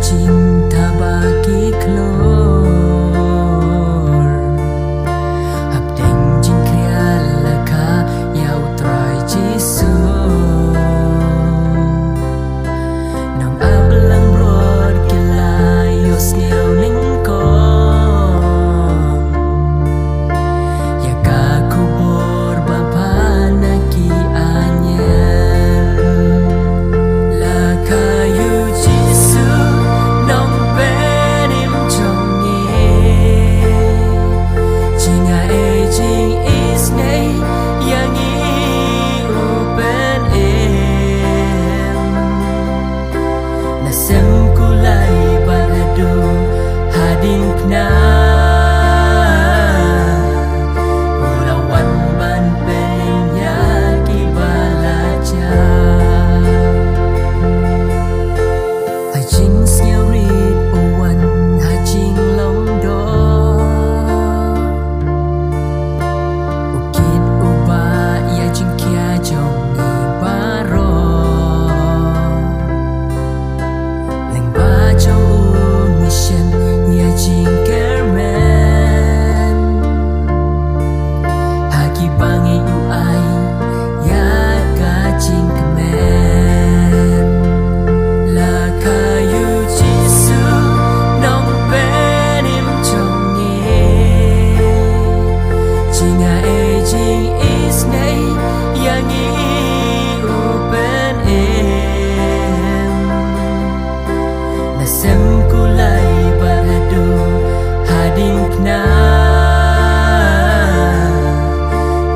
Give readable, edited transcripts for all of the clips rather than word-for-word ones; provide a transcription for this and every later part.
cinta bagi klor Habdeng jin kriala ka Yau trai jisu Nang ablang brod Kilayos niyaw lingkong Yaga kubor bapanaki anyan Lakayu jisu Nong benim jongi Jinga jing isnei Yang upen Nasem kulai baladu Hadin kna Ulawan ban benim yagi balaja Hajing snyarit uwan hajing longdo Ukit uba ya jing kia jong ibaro Leng ba jong mission ya jing kermen Hagi bangi uai ya ka jing kemen Lakayu jisu nong benim jongi Jinga jing isnei yang upen Nasem kulai baladu hadin kna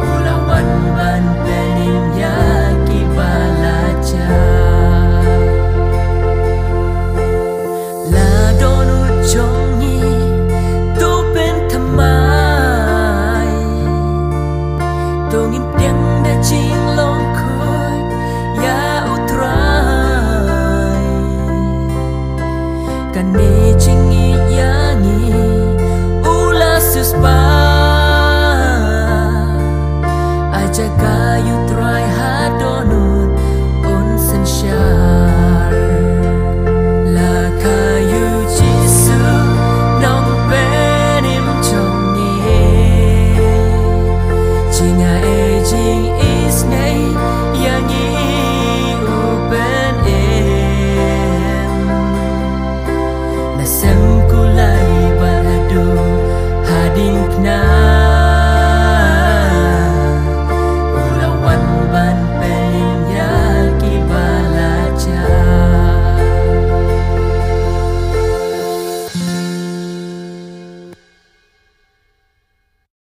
Ulawan ban benim yaki balaja La donu jongi tu pen thamai Tongin tiang da jing long khoi ya utrai Kan